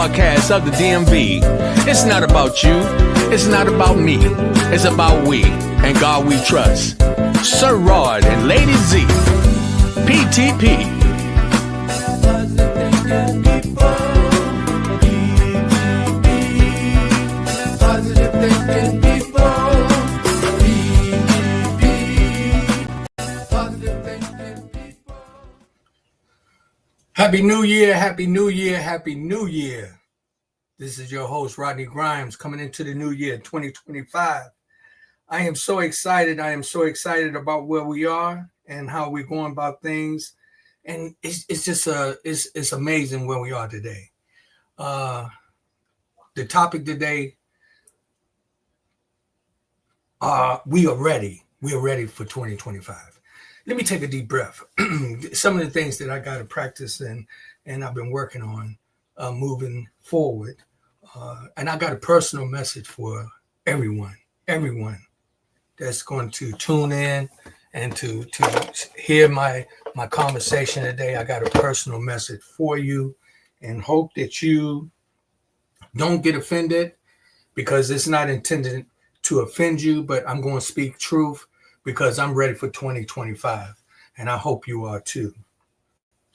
broadcast of the DMV. It's not about you, it's not about me, it's about we, and God we trust. Sir Rod and Lady Z, PTP. Positive thinking people. Positive thinking people. Happy New Year, Happy New Year, Happy New Year. This is your host, Rodney Grimes, coming into the new year, 2025. I am so excited. I am so excited about where we are and how we're going about things. And it's just it's amazing where we are today. The topic today, we are ready. We are ready for 2025. Let me take a deep breath. Some of the things that I got to practice and I've been working on moving forward. And I got a personal message for everyone that's going to tune in and to hear my conversation today. I got a personal message for you and hope that you don't get offended, because it's not intended to offend you, but I'm going to speak truth because I'm ready for 2025, and I hope you are too.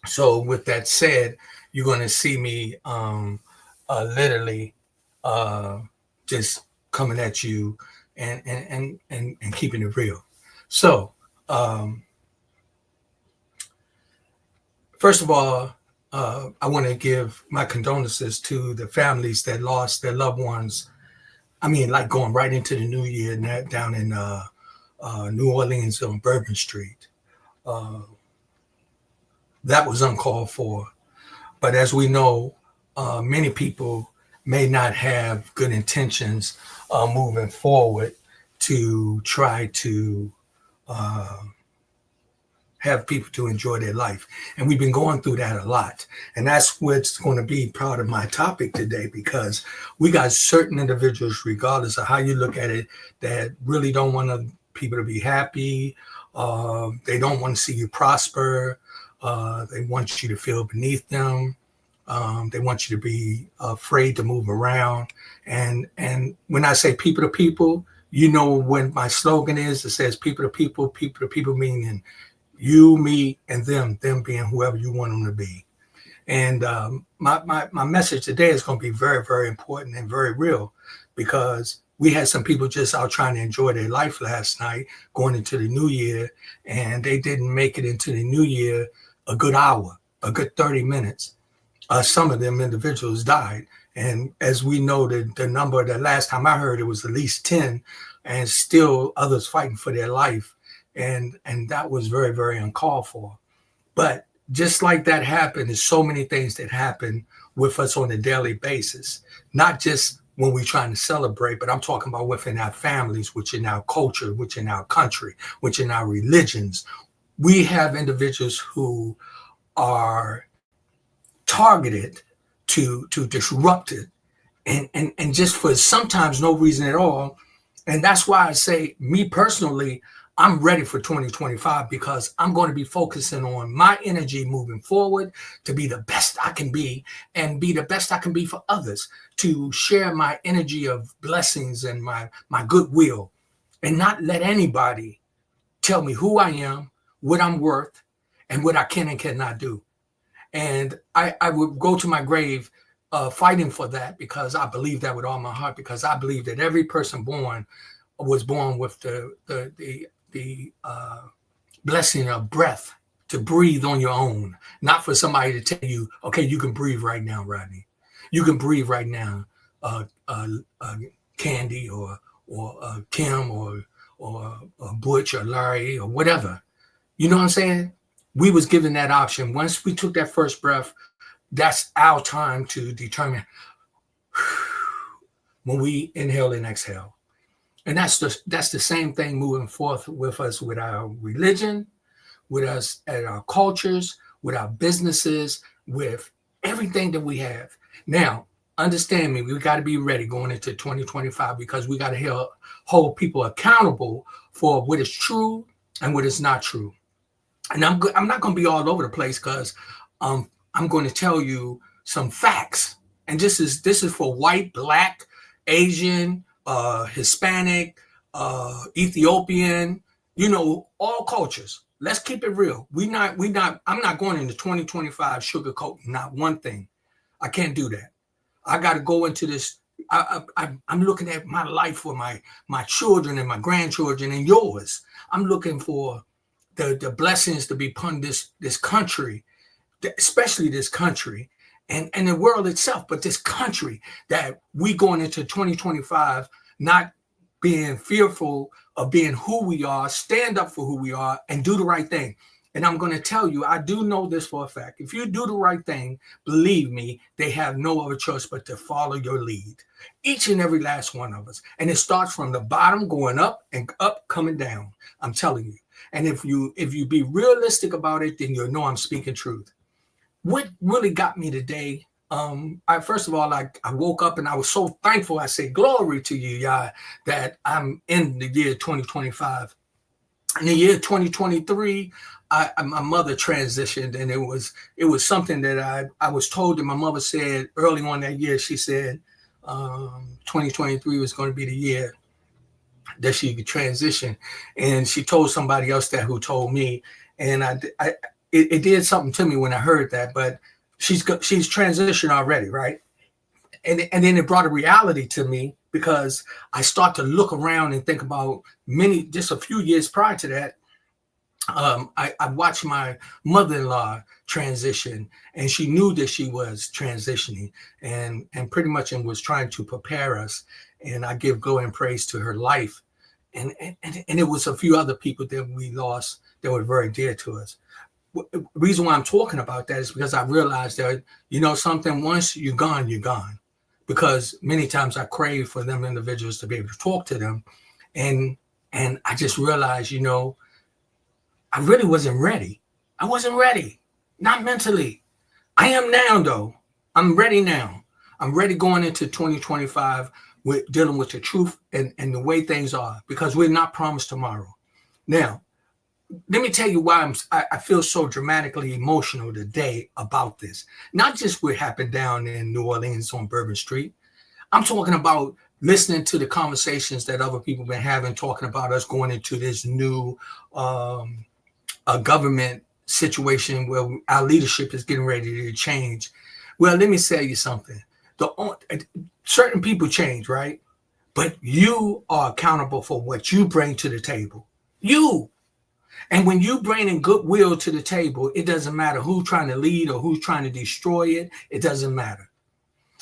So with that said, you're going to see me literally just coming at you and keeping it real. So first of all, I want to give my condolences to the families that lost their loved ones. I mean, like going right into the new year down in New Orleans on Bourbon Street. That was uncalled for. But as we know, many people may not have good intentions moving forward to try to have people to enjoy their life. And we've been going through that a lot. And that's what's going to be part of my topic today, because we got certain individuals, regardless of how you look at it, that really don't want people to be happy. They don't want to see you prosper. They want you to feel beneath them. They want you to be afraid to move around. And when I say people to people, you know what my slogan is. It says people to people, meaning you, me, and them being whoever you want them to be. And my message today is going to be very, very important and very real, because we had some people just out trying to enjoy their life last night going into the new year, and they didn't make it into the new year a good hour, a good 30 minutes. Some of them individuals died. And as we know, the number, the last time I heard, it was at least 10, and still others fighting for their life. And that was very, very uncalled for. But just like that happened, there's so many things that happen with us on a daily basis, not just when we're trying to celebrate, but I'm talking about within our families, which in our culture, which in our country, which in our religions. We have individuals who are targeted to disrupt it, and just for sometimes no reason at all. And that's why I say, me personally, I'm ready for 2025, because I'm going to be focusing on my energy moving forward to be the best I can be, and be the best I can be for others, to share my energy of blessings and my goodwill, and not let anybody tell me who I am, what I'm worth, and what I can and cannot do. And I would go to my grave fighting for that, because I believe that with all my heart, because I believe that every person was born with the blessing of breath to breathe on your own, not for somebody to tell you, okay, you can breathe right now, Rodney. You can breathe right now, Candy or Kim or Butch or Larry or whatever. You know what I'm saying? We was given that option. Once we took that first breath, that's our time to determine when we inhale and exhale. And that's the same thing moving forth with us, with our religion, with us at our cultures, with our businesses, with everything that we have. Now, understand me, we got to be ready going into 2025, because we got to hold people accountable for what is true and what is not true. And I'm not going to be all over the place, because I'm going to tell you some facts And this is for white, black, Asian, Hispanic, Ethiopian, all cultures. Let's keep it real. I'm not going into 2025 sugarcoating not one thing. I can't do that. I got to go into this. I'm looking at my life for my children and my grandchildren and yours. I'm looking for the blessings to be upon this country, especially this country and the world itself, but this country, that we going into 2025 not being fearful of being who we are, stand up for who we are, and do the right thing. And I'm going to tell you, I do know this for a fact. If you do the right thing, believe me, they have no other choice but to follow your lead. Each and every last one of us. And it starts from the bottom going up and up coming down. I'm telling you. And if you be realistic about it, then you'll know I'm speaking truth. What really got me today, first of all, I woke up and I was so thankful. I say, glory to you, Yah, that I'm in the year 2025. In the year 2023, my mother transitioned, and it was something that I was told that my mother said early on that year. She said 2023 was going to be the year that she could transition, and she told somebody else that who told me, and it did something to me when I heard that. But she's transitioned already, right? And then it brought a reality to me, because I start to look around and think about just a few years prior to that. I watched my mother-in-law transition, and she knew that she was transitioning and pretty much was trying to prepare us. And I give glory and praise to her life. And it was a few other people that we lost that were very dear to us. The reason why I'm talking about that is because I realized that, something, once you're gone, you're gone. Because many times I crave for them individuals to be able to talk to them. And I just realized, I really wasn't ready. I wasn't ready, not mentally. I am now, though. I'm ready now. I'm ready going into 2025 with dealing with the truth and the way things are, because we're not promised tomorrow. Now, let me tell you why I feel so dramatically emotional today about this. Not just what happened down in New Orleans on Bourbon Street. I'm talking about listening to the conversations that other people have been having, talking about us going into this new government situation where our leadership is getting ready to change. Well, let me tell you something. Certain people change, right? But you are accountable for what you bring to the table. You. And when you bring in goodwill to the table, it doesn't matter who's trying to lead or who's trying to destroy it. It doesn't matter.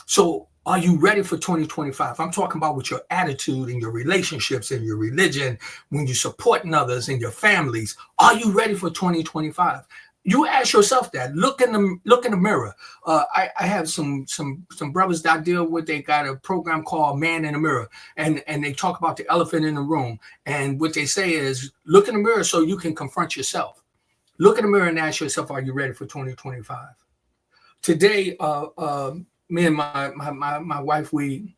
So are you ready for 2025? I'm talking about with your attitude and your relationships and your religion, when you're supporting others and your families. Are you ready for 2025? You ask yourself that. Look in the mirror. I have some brothers that I deal with. They got a program called Man in the Mirror, and they talk about the elephant in the room. And what they say is, look in the mirror so you can confront yourself. Look in the mirror and ask yourself, are you ready for 2025? Today, me and my wife, we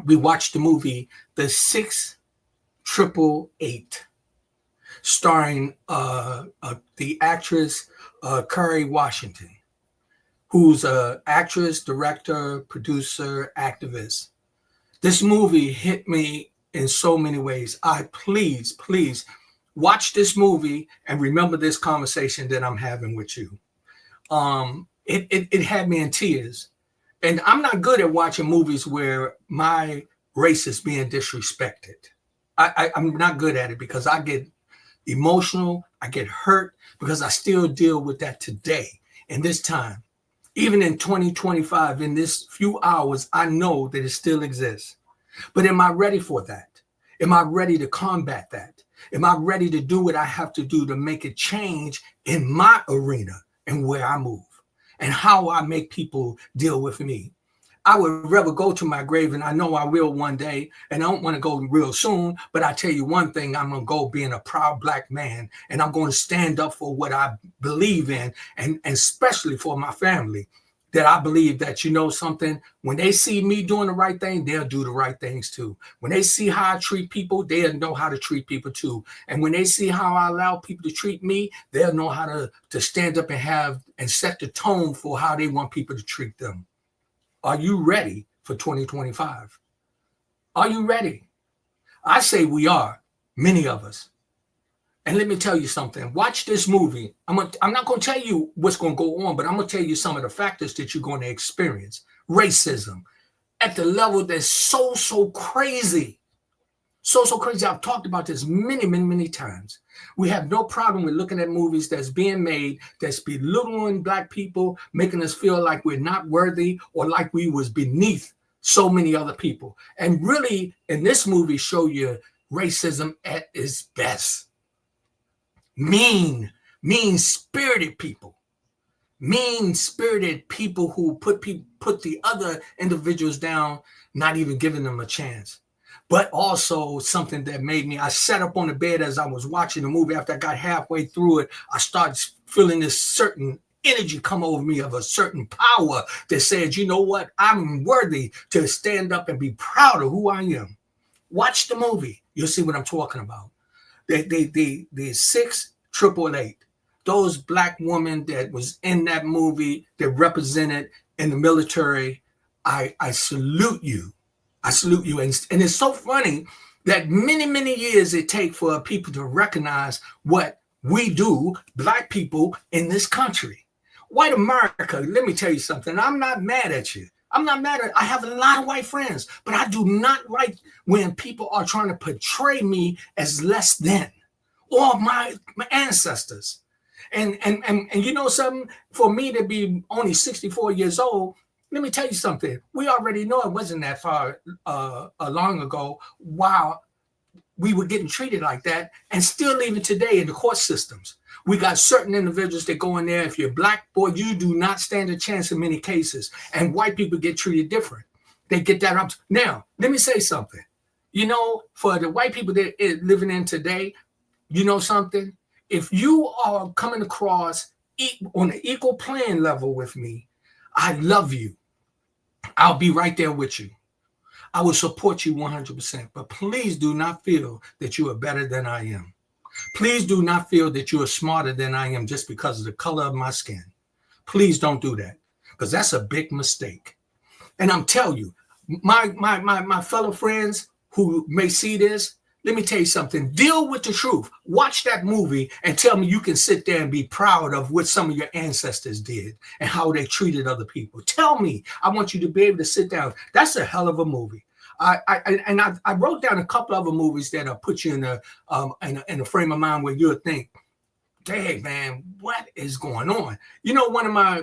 watched the movie The 688. Starring the actress Kerry Washington, who's an actress, director, producer, activist. This movie hit me in so many ways. Please watch this movie and remember this conversation that I'm having with you. It had me in tears. And I'm not good at watching movies where my race is being disrespected. I'm not good at it, because I get emotional, I get hurt, because I still deal with that today, in this time. Even in 2025, in this few hours, I know that it still exists. But am I ready for that? Am I ready to combat that? Am I ready to do what I have to do to make a change in my arena and where I move and how I make people deal with me? I would rather go to my grave, and I know I will one day, and I don't want to go real soon, but I tell you one thing, I'm going to go being a proud Black man, and I'm going to stand up for what I believe in, and especially for my family, that I believe that, something, when they see me doing the right thing, they'll do the right things too. When they see how I treat people, they'll know how to treat people too. And when they see how I allow people to treat me, they'll know how to stand up and set the tone for how they want people to treat them. Are you ready for 2025? Are you ready? I say we are, many of us. And let me tell you something. Watch this movie. I'm not going to tell you what's going to go on, but I'm going to tell you some of the factors that you're going to experience. Racism at the level that's so crazy. So crazy. I've talked about this many times. We have no problem with looking at movies that's being made that's belittling Black people, making us feel like we're not worthy or like we was beneath so many other people. And really, in this movie, show you racism at its best. Mean-spirited people. Mean-spirited people who put the other individuals down, not even giving them a chance. But also something that made me, I sat up on the bed as I was watching the movie. After I got halfway through it, I started feeling this certain energy come over me of a certain power that said, you know what? I'm worthy to stand up and be proud of who I am. Watch the movie. You'll see what I'm talking about. The 6888, those Black women that was in that movie that represented in the military, I salute you. I salute you. And it's so funny that many years it takes for people to recognize what we do, Black people in this country. White America, let me tell you something. I'm not mad at you. I have a lot of white friends, but I do not like when people are trying to portray me as less than or my ancestors. And you know something, for me to be only 64 years old, let me tell you something. We already know it wasn't that far long ago while we were getting treated like that, and still even today in the court systems. We got certain individuals that go in there. If you're Black, boy, you do not stand a chance in many cases. And white people get treated different. They get that up. Now, let me say something. You know, for the white people that are living in today, you know something? If you are coming across on an equal playing level with me, I love you. I'll be right there with you. I will support you 100%. But please do not feel that you are better than I am. Please do not feel that you are smarter than I am just because of the color of my skin. Please don't do that, because that's a big mistake. And I'm telling you, my fellow friends who may see this, let me tell you something. Deal with the truth. Watch that movie and tell me you can sit there and be proud of what some of your ancestors did and how they treated other people. Tell me. I want you to be able to sit down. That's a hell of a movie. I wrote down a couple other movies that'll put you in a frame of mind where you'll think, dang, man, what is going on? You know, one of my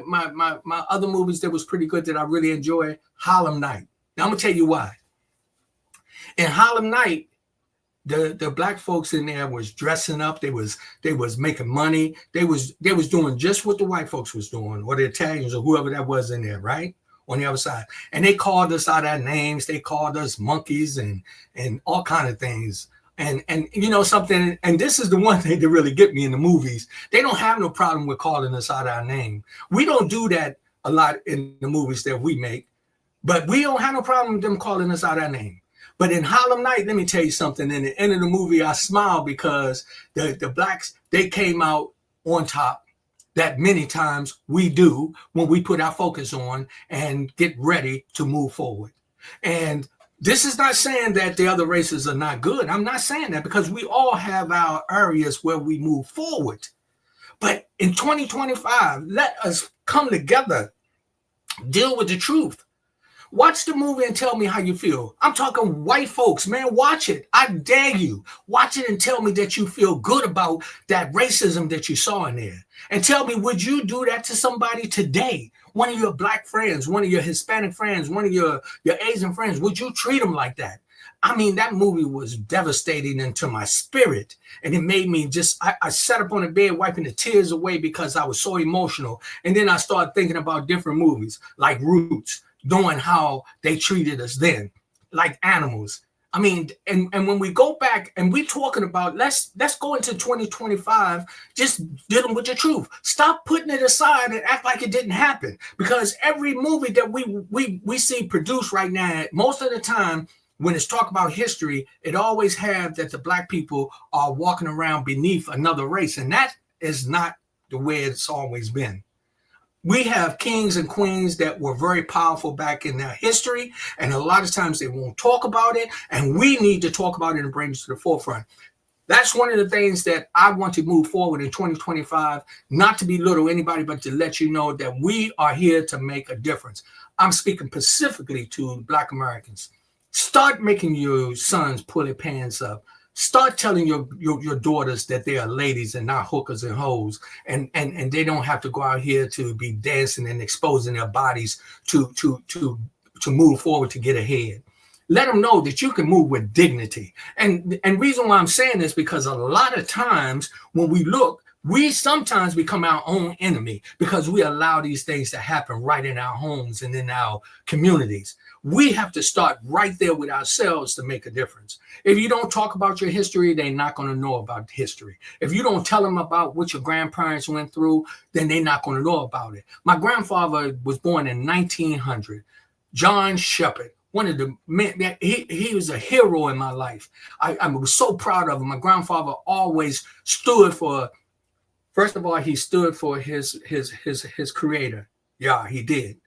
other movies that was pretty good that I really enjoyed, Harlem Night. Now I'm gonna tell you why. In Harlem Night, the Black folks in there was dressing up. They was making money. They was doing just what the white folks was doing, or the Italians or whoever that was in there, right? On the other side. And they called us out our names. They called us monkeys and all kind of things. And you know something, and this is the one thing that really get me in the movies. They don't have no problem with calling us out our name. We don't do that a lot in the movies that we make, but we don't have no problem with them calling us out our name. But in Harlem Night, let me tell you something. In the end of the movie, I smiled because the Blacks, they came out on top. That many times we do when we put our focus on and get ready to move forward. And this is not saying that the other races are not good. I'm not saying that, because we all have our areas where we move forward. But in 2025, let us come together, deal with the truth. Watch the movie and tell me how you feel. I'm talking white folks, man, watch it. I dare you. Watch it and tell me that you feel good about that racism that you saw in there. And tell me, would you do that to somebody today? One of your Black friends, one of your Hispanic friends, one of your Asian friends, would you treat them like that? I mean, that movie was devastating into my spirit. And it made me I sat up on the bed wiping the tears away because I was so emotional. And then I started thinking about different movies like Roots, knowing how they treated us then, like animals. I mean, and when we go back and we talking about, let's go into 2025, just dealing with the truth. Stop putting it aside and act like it didn't happen. Because every movie that we see produced right now, most of the time, when it's talk about history, it always have that the Black people are walking around beneath another race. And that is not the way it's always been. We have kings and queens that were very powerful back in their history, and a lot of times they won't talk about it, and we need to talk about it and bring it to the forefront. That's one of the things that I want to move forward in 2025, not to belittle anybody, but to let you know that we are here to make a difference. I'm speaking specifically to Black Americans. Start making your sons pull their pants up. Start telling your daughters that they are ladies and not hookers and hoes, and they don't have to go out here to be dancing and exposing their bodies to move forward, to get ahead. Let them know that you can move with dignity. And reason why I'm saying this, because a lot of times when we look, we sometimes become our own enemy because we allow these things to happen right in our homes and in our communities. We have to start right there with ourselves to make a difference. If you don't talk about your history, they're not going to know about history. If you don't tell them about what your grandparents went through, then they're not going to know about it. My grandfather was born in 1900, John Shepherd. One of the men, he was a hero in my life. I was so proud of him. My grandfather always stood for, first of all, he stood for his creator. Yeah, he did.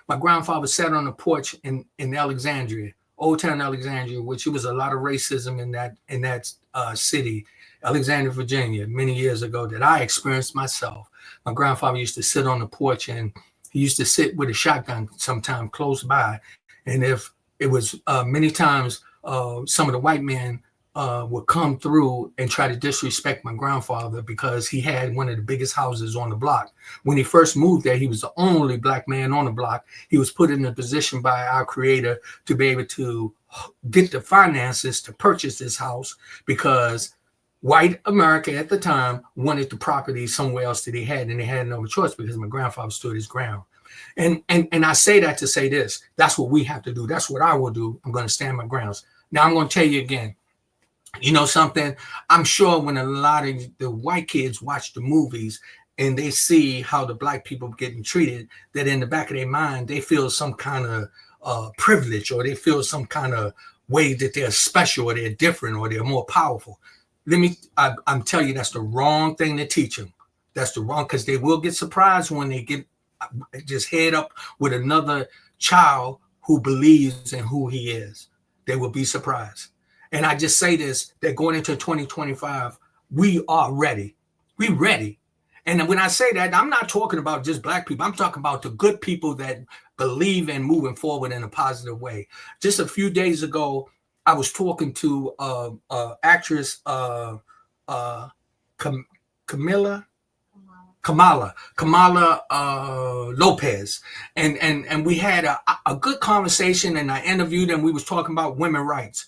My grandfather sat on the porch in Alexandria, Old Town Alexandria, which was a lot of racism in that city, Alexandria, Virginia, many years ago that I experienced myself. My grandfather used to sit on the porch, and he used to sit with a shotgun sometime close by. And if it was many times some of the white men would come through and try to disrespect my grandfather because he had one of the biggest houses on the block. When he first moved there, he was the only Black man on the block. He was put in a position by our creator to be able to get the finances to purchase this house because white America at the time wanted the property somewhere else that he had, and they had no choice because my grandfather stood his ground. And I say that to say this. That's what we have to do. That's what I will do. I'm going to stand my grounds. Now, I'm going to tell you again, you know something? I'm sure when a lot of the white kids watch the movies and they see how the Black people getting treated, that in the back of their mind, they feel some kind of privilege, or they feel some kind of way that they're special or they're different or they're more powerful. I'm telling you, that's the wrong thing to teach them. That's the wrong, because they will get surprised when they get just head up with another child who believes in who he is. They will be surprised. And I just say this, that going into 2025, we are ready. We ready. And when I say that, I'm not talking about just Black people. I'm talking about the good people that believe in moving forward in a positive way. Just a few days ago, I was talking to actress Kamala Lopez, and we had a good conversation, and I interviewed them. We was talking about women's rights,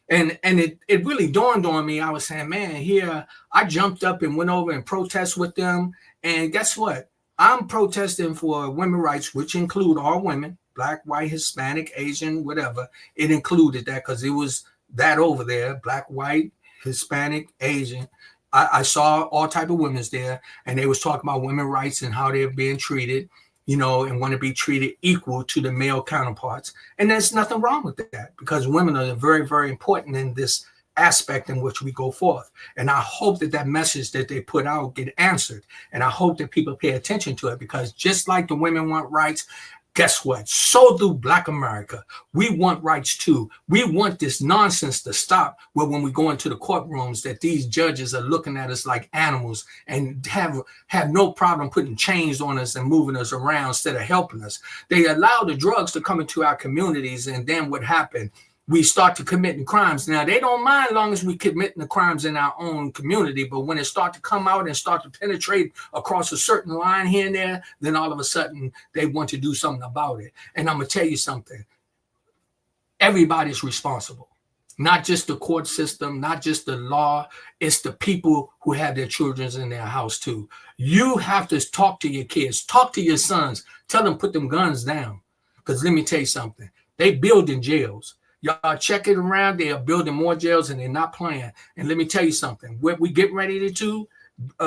and it really dawned on me. I was saying, man, here I jumped up and went over and protest with them, and guess what? I'm protesting for women's rights, which include all women, Black, white, Hispanic, Asian, whatever. It included that because it was that over there, Black, white, Hispanic, Asian. I saw all type of women's there, and they was talking about women's rights and how they're being treated, you know, and want to be treated equal to the male counterparts. And there's nothing wrong with that, because women are very, very important in this aspect in which we go forth. And I hope that that message that they put out get answered. And I hope that people pay attention to it, because just like the women want rights, guess what? So do Black America. We want rights too. We want this nonsense to stop, where when we go into the courtrooms that these judges are looking at us like animals and have no problem putting chains on us and moving us around instead of helping us. They allow the drugs to come into our communities, and then what happened? We start to committing crimes. Now, they don't mind as long as we committing the crimes in our own community, but when it start to come out and start to penetrate across a certain line here and there, then all of a sudden they want to do something about it. And I'm going to tell you something. Everybody's responsible. Not just the court system, not just the law. It's the people who have their children in their house too. You have to talk to your kids. Talk to your sons. Tell them put them guns down. Because let me tell you something. They building jails. Y'all check it around. They are building more jails, and they're not playing. And let me tell you something. What we get ready to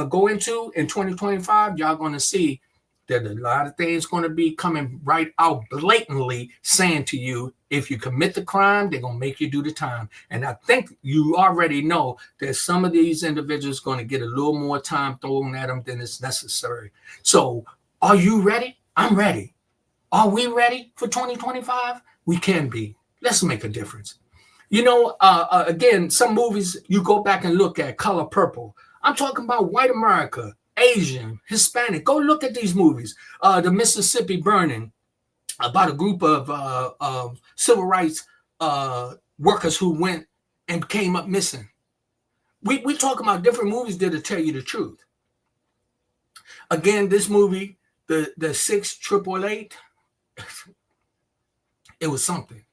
go into in 2025, y'all going to see that a lot of things going to be coming right out blatantly saying to you, if you commit the crime, they're going to make you do the time. And I think you already know that some of these individuals going to get a little more time thrown at them than is necessary. So Are you ready? I'm ready. Are we ready for 2025? We can be. Let's make a difference. Again, some movies you go back and look at, Color Purple. I'm talking about white America, Asian, Hispanic. Go look at these movies. The Mississippi Burning, about a group of civil rights workers who went and came up missing. We talk about different movies that'll tell you the truth. Again, this movie, the 6888, it was something.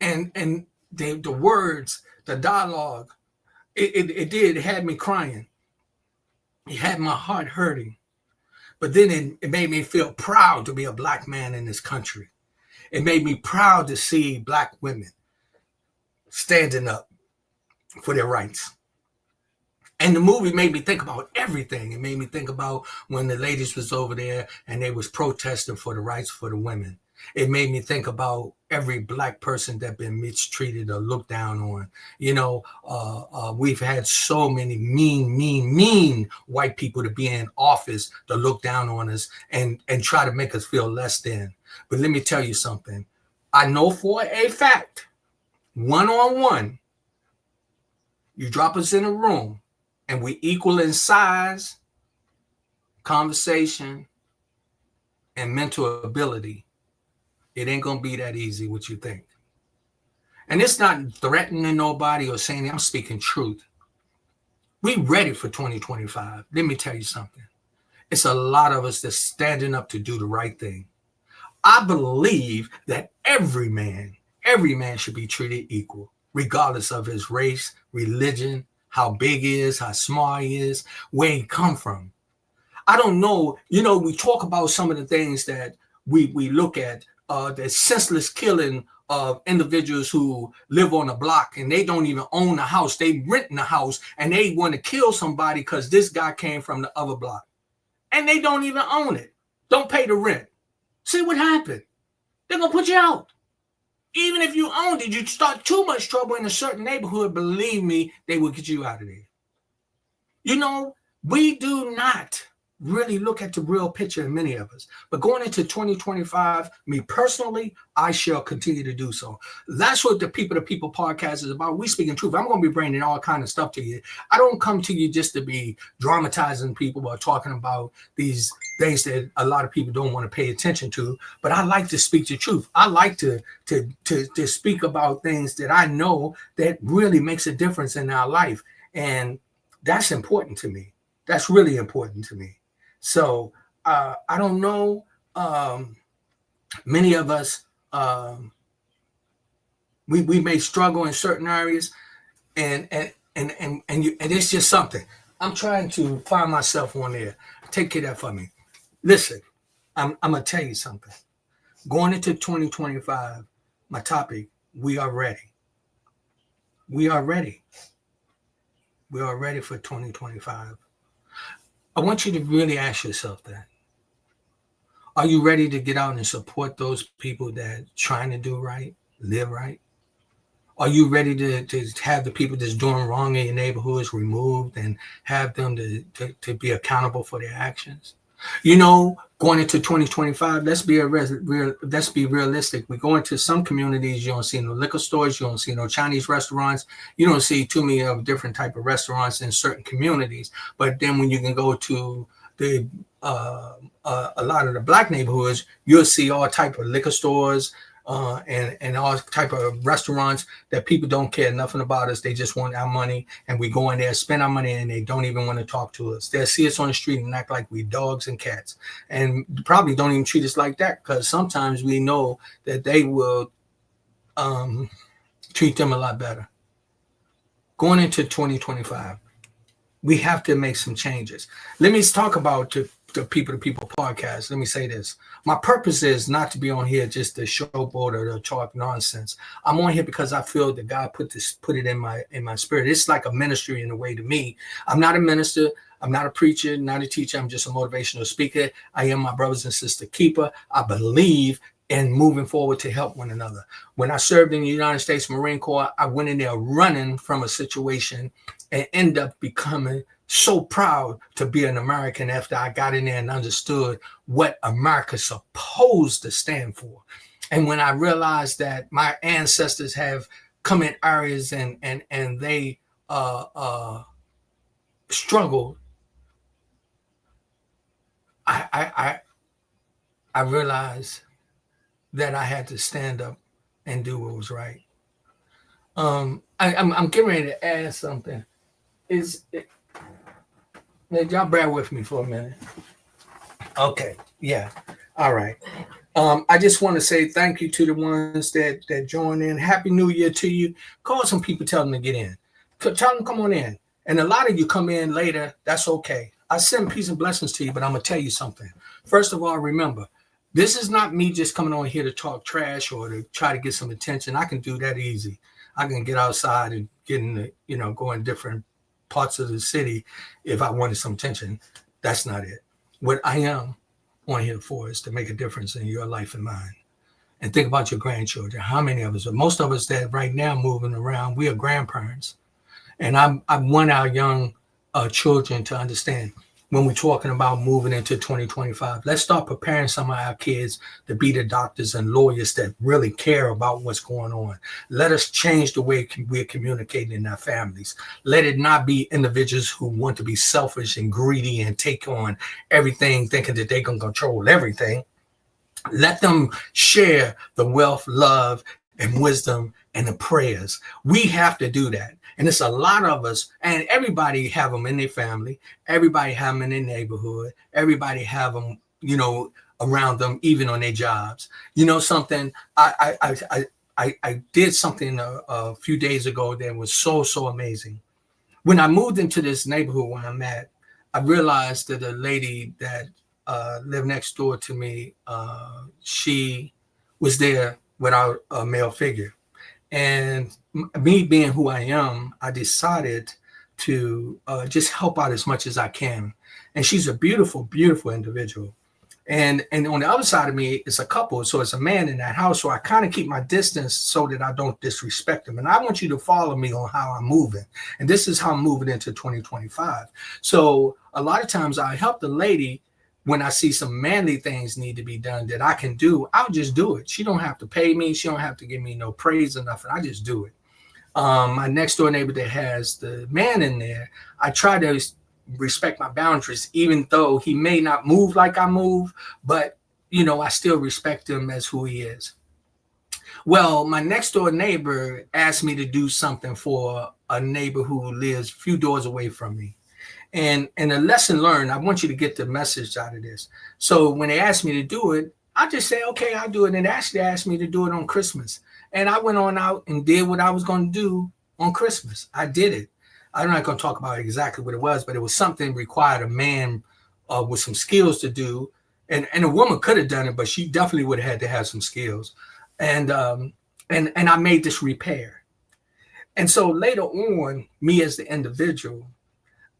And the words, the dialogue, it had me crying. It had my heart hurting. But then it made me feel proud to be a black man in this country. It made me proud to see black women standing up for their rights. And the movie made me think about everything. It made me think about when the ladies was over there and they was protesting for the rights for the women. It made me think about every black person that been mistreated or looked down on. We've had so many mean white people to be in office to look down on us and try to make us feel less than. But let me tell you something. I know for a fact, one-on-one, you drop us in a room and we equal in size, conversation, and mental ability. It ain't going to be that easy, what you think. And it's not threatening nobody or saying, I'm speaking truth. We ready for 2025. Let me tell you something. It's a lot of us that's standing up to do the right thing. I believe that every man should be treated equal, regardless of his race, religion, how big he is, how small he is, where he come from. I don't know. We talk about some of the things that we look at, the senseless killing of individuals who live on a block and they don't even own a house. They rent in a house and they want to kill somebody because this guy came from the other block. And they don't even own it. Don't pay the rent. See what happened? They're going to put you out. Even if you owned it, you start too much trouble in a certain neighborhood, believe me, they will get you out of there. We do not really look at the real picture in many of us. But going into 2025, me personally, I shall continue to do so. That's what the People to People podcast is about. We speaking truth. I'm going to be bringing all kind of stuff to you. I don't come to you just to be dramatizing people or talking about these things that a lot of people don't want to pay attention to. But I like to speak the truth. I like to speak about things that I know that really makes a difference in our life. And that's important to me. That's really important to me. So I don't know. Many of us, we may struggle in certain areas, and it's just something. I'm trying to find myself on there. Take care of that for me. Listen, I'm gonna tell you something. Going into 2025, my topic: we are ready. We are ready. We are ready for 2025. I want you to really ask yourself that. Are you ready to get out and support those people that trying to do right, live right? Are you ready to have the people that's doing wrong in your neighborhoods removed and have them to be accountable for their actions? Going into 2025, let's be realistic. We go into some communities, you don't see no liquor stores, you don't see no Chinese restaurants, you don't see too many of different type of restaurants in certain communities. But then when you can go to the a lot of the black neighborhoods, you'll see all type of liquor stores and all type of restaurants that people don't care nothing about us. They just want our money, and we go in there, spend our money, and they don't even want to talk to us. They'll see us on the street and act like we dogs and cats, and probably don't even treat us like that, because sometimes we know that they will treat them a lot better. Going into 2025, we have to make some changes. Let me talk about the People to People podcast. Let me say this. My purpose is not to be on here just to showboat or to talk nonsense. I'm on here because I feel that God put it in my spirit. It's like a ministry in a way to me. I'm not a minister. I'm not a preacher, not a teacher. I'm just a motivational speaker. I am my brothers and sister keeper. I believe in moving forward to help one another. When I served in the United States Marine Corps, I went in there running from a situation and ended up becoming so proud to be an American after I got in there and understood what America's supposed to stand for. And when I realized that my ancestors have come in areas and they struggled, I realized that I had to stand up and do what was right. I'm getting ready to add something. Y'all bear with me for a minute. Okay, yeah, all right. I just want to say thank you to the ones that joined in. Happy New Year to you. Call some people, tell them to get in. Tell them come on in. And a lot of you come in later. That's okay. I send peace and blessings to you, but I'm gonna tell you something. First of all, remember, this is not me just coming on here to talk trash or to try to get some attention. I can do that easy. I can get outside and get in the, go in different parts of the city if I wanted some attention. That's not it. What I am on here for is to make a difference in your life and mine. And think about your grandchildren. How many of us, or most of us that right now moving around, we are grandparents. And I want our young children to understand when we're talking about moving into 2025, let's start preparing some of our kids to be the doctors and lawyers that really care about what's going on. Let us change the way we're communicating in our families. Let it not be individuals who want to be selfish and greedy and take on everything, thinking that they can control everything. Let them share the wealth, love, and wisdom and the prayers. We have to do that. And it's a lot of us, and everybody have them in their family. Everybody have them in their neighborhood. Everybody have them, around them, even on their jobs. You know something? I did something a few days ago that was so amazing. When I moved into this neighborhood where I'm at, I realized that a lady that lived next door to me, she was there without a male figure. And me being who I am, I decided to just help out as much as I can. And she's a beautiful, beautiful individual. And on the other side of me, it's a couple. So it's a man in that house. So I kind of keep my distance so that I don't disrespect him. And I want you to follow me on how I'm moving. And this is how I'm moving into 2025. So a lot of times I help the lady when I see some manly things need to be done that I can do. I'll just do it. She don't have to pay me. She don't have to give me no praise or nothing. I just do it. My next door neighbor that has the man in there, I try to respect my boundaries, even though he may not move like I move, but I still respect him as who he is. Well, my next door neighbor asked me to do something for a neighbor who lives a few doors away from me. And a lesson learned, I want you to get the message out of this. So when they asked me to do it, I just say, okay, I'll do it. And they actually asked me to do it on Christmas. And I went on out and did what I was going to do on Christmas. I did it. I'm not going to talk about exactly what it was, but it was something required a man with some skills to do. And a woman could have done it, but she definitely would have had to have some skills. And I made this repair. And so later on, me as the individual,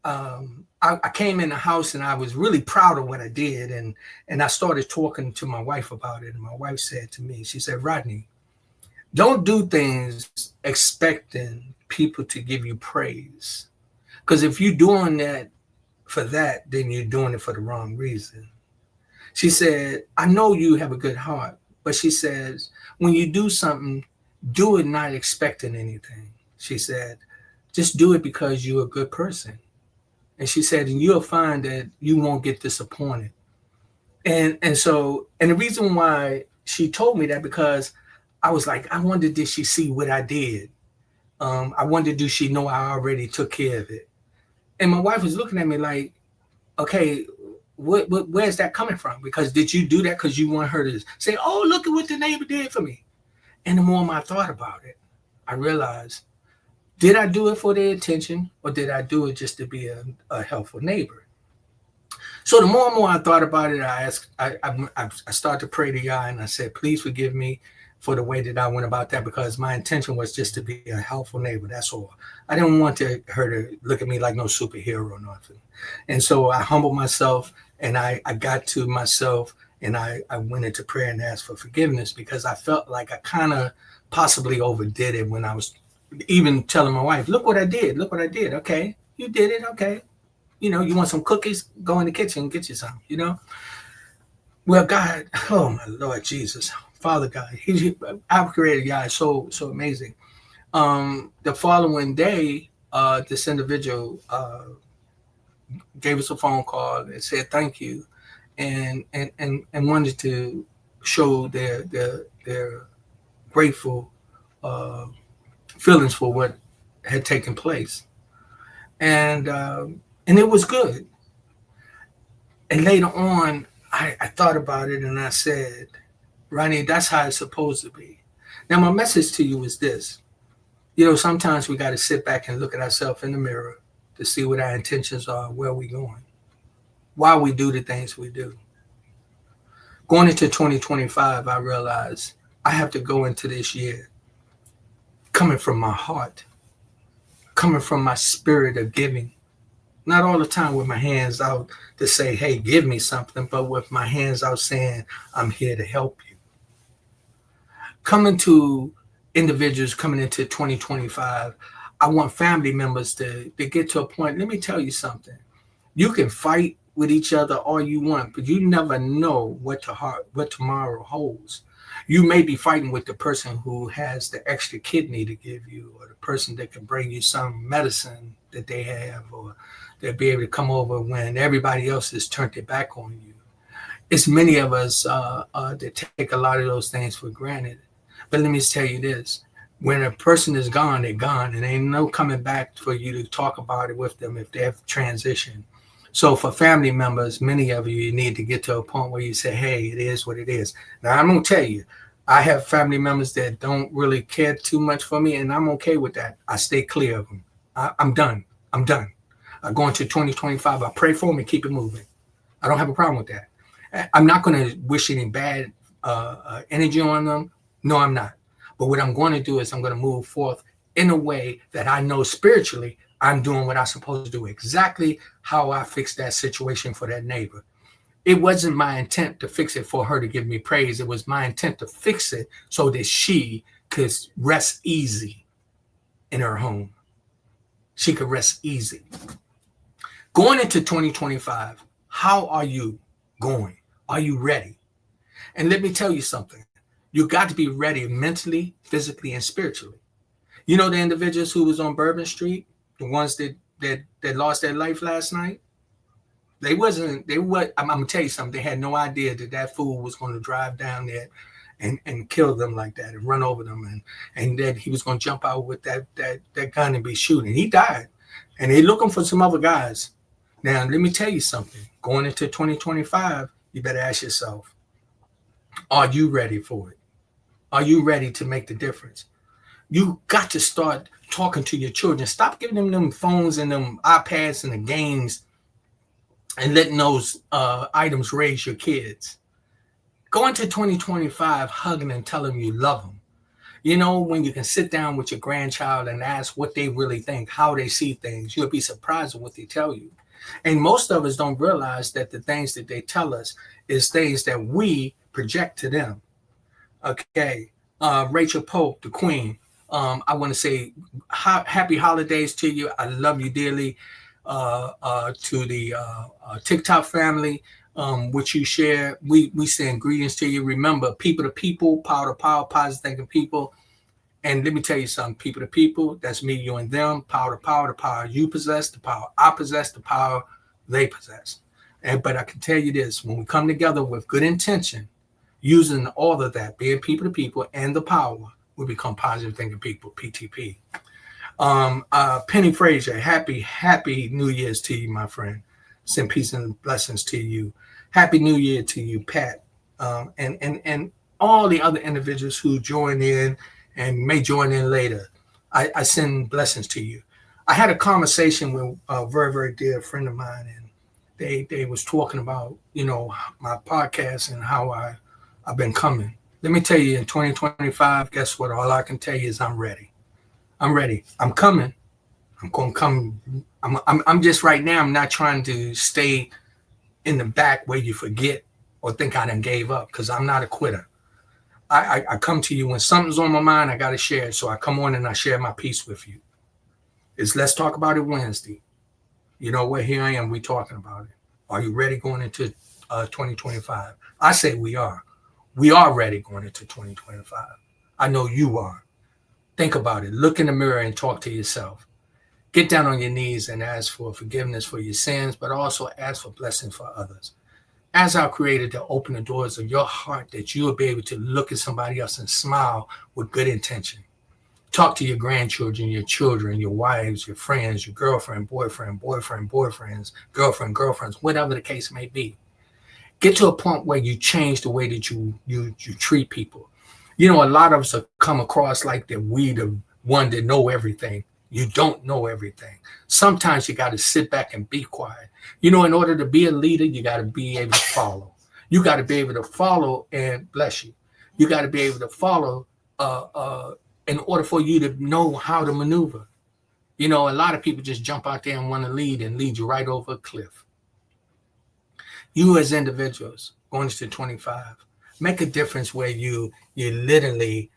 I came in the house and I was really proud of what I did. And I started talking to my wife about it. And my wife said to me, she said, Rodney, don't do things expecting people to give you praise. Because if you're doing that for that, then you're doing it for the wrong reason. She said, I know you have a good heart, but she says, when you do something, do it not expecting anything. She said, just do it because you're a good person. And she said, and you'll find that you won't get disappointed. And the reason why she told me that, because I was like, I wondered, did she see what I did? I wondered, do she know I already took care of it? And my wife was looking at me like, okay, where's that coming from? Because did you do that because you want her to say, oh, look at what the neighbor did for me? And the more I thought about it, I realized, did I do it for their attention, or did I do it just to be a helpful neighbor? So the more and more I thought about it, I started to pray to God, and I said, please forgive me for the way that I went about that, because my intention was just to be a helpful neighbor. That's all. I didn't want her to look at me like no superhero or nothing. And so I humbled myself, and I got to myself, and I went into prayer and asked for forgiveness, because I felt like I kind of possibly overdid it when I was even telling my wife, look what I did. Look what I did. Okay, you did it. Okay. You want some cookies? Go in the kitchen and get you some. Well, God, oh my Lord Jesus, Father God, our creator God is so amazing. The following day, this individual gave us a phone call and said thank you, and wanted to show their grateful uh, feelings for what had taken place, and it was good. And later on, I thought about it and I said, Rodney, that's how it's supposed to be. Now, my message to you is this. Sometimes we got to sit back and look at ourselves in the mirror to see what our intentions are, where we're going, why we do the things we do. Going into 2025, I realized I have to go into this year coming from my heart, coming from my spirit of giving. Not all the time with my hands out to say, hey, give me something, but with my hands out saying, I'm here to help you. Coming to individuals coming into 2025, I want family members to get to a point. Let me tell you something. You can fight with each other all you want, but you never know what tomorrow holds. You may be fighting with the person who has the extra kidney to give you, or the person that can bring you some medicine that they have, or they'll be able to come over when everybody else has turned their back on you. It's many of us that take a lot of those things for granted. But let me tell you this. When a person is gone, they're gone, and ain't no coming back for you to talk about it with them if they have transitioned. So for family members, many of you need to get to a point where you say, hey, it is what it is. Now, I'm going to tell you, I have family members that don't really care too much for me, and I'm okay with that. I stay clear of them. I'm done. I go into 2025. I pray for them and keep it moving. I don't have a problem with that. I'm not going to wish any bad energy on them. No, I'm not. But what I'm going to do is I'm going to move forth in a way that I know spiritually I'm doing what I'm supposed to do, exactly how I fixed that situation for that neighbor. It wasn't my intent to fix it for her to give me praise. It was my intent to fix it so that she could rest easy in her home. She could rest easy. Going into 2025, how are you going? Are you ready? And let me tell you something. You got to be ready mentally, physically, and spiritually. You know the individuals who was on Bourbon Street, the ones that lost their life last night? I'm gonna tell you something. They had no idea that fool was going to drive down there and kill them like that and run over them, and that he was going to jump out with that gun and be shooting. He died, and they're looking for some other guys. Now, let me tell you something. Going into 2025, you better ask yourself, are you ready for it? Are you ready to make the difference? You got to start talking to your children. Stop giving them phones and them iPads and the games and letting those items raise your kids. Go into 2025 hugging and telling them you love them. When you can sit down with your grandchild and ask what they really think, how they see things, you'll be surprised at what they tell you. And most of us don't realize that the things that they tell us is things that we project to them. Okay. Rachel Polk, the queen. I want to say happy holidays to you. I love you dearly. To the TikTok family, which you share, we send greetings to you. Remember, people to people, power to power, positive thinking people. And let me tell you something, people to people, that's me, you, and them. Power to power, the power you possess, the power I possess, the power they possess. But I can tell you this, when we come together with good intention, using all of that, being people to people and the power, we become positive thinking people, PTP. Penny Frazier, happy New Year's to you, my friend. Send peace and blessings to you. Happy New Year to you, Pat, and all the other individuals who join in and may join in later. I send blessings to you. I had a conversation with a very, very dear friend of mine, and they was talking about, my podcast and how I've been coming. Let me tell you, in 2025, guess what? All I can tell you is I'm ready. I'm ready. I'm coming. I'm going to come. I'm just right now, I'm not trying to stay in the back where you forget or think I done gave up, because I'm not a quitter. I come to you when something's on my mind, I got to share it. So I come on and I share my piece with you. Let's talk about it Wednesday. You know what? Here I am. We talking about it. Are you ready going into 2025? I say we are. We are ready going into 2025. I know you are. Think about it. Look in the mirror and talk to yourself. Get down on your knees and ask for forgiveness for your sins, but also ask for blessings for others. Ask our Creator to open the doors of your heart that you will be able to look at somebody else and smile with good intention. Talk to your grandchildren, your children, your wives, your friends, your girlfriend, boyfriends, girlfriends, whatever the case may be. Get to a point where you change the way that you treat people. You know, a lot of us have come across like that we the one that know everything. You don't know everything. Sometimes you got to sit back and be quiet. You know, in order to be a leader, you got to be able to follow. You got to be able to follow and bless you. You got to be able to follow in order for you to know how to maneuver. You know, a lot of people just jump out there and want to lead and lead you right over a cliff. You as individuals going into 25, make a difference where you literally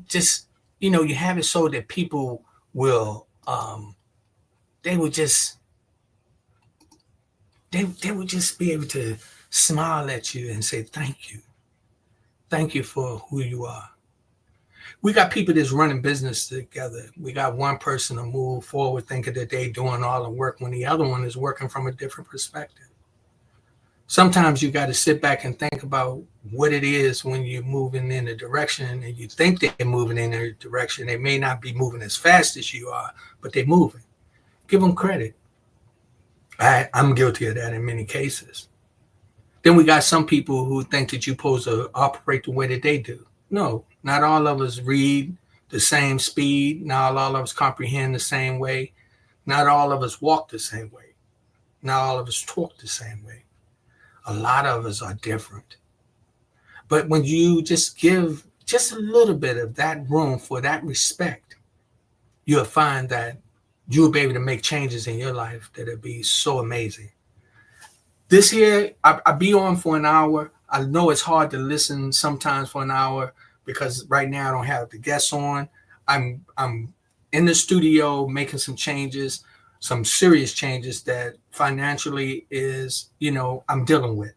just, you know, you have it so that people will they will just be able to smile at you and say thank you for who you are. We got people that's running business together. We got one person to move forward thinking that they're doing all the work when the other one is working from a different perspective. Sometimes you got to sit back and think about what it is when you're moving in a direction and you think they're moving in a direction. They may not be moving as fast as you are, but they're moving. Give them credit. I'm guilty of that in many cases. Then we got some people who think that you're supposed to operate the way that they do. No, not all of us read the same speed. Not all of us comprehend the same way. Not all of us walk the same way. Not all of us talk the same way. A lot of us are different. But when you just give just a little bit of that room for that respect, you'll find that you'll be able to make changes in your life that'll be so amazing. This year, I'll be on for an hour. I know it's hard to listen sometimes for an hour because right now I don't have the guests on. I'm in the studio making some changes, some serious changes that financially is, you know, I'm dealing with.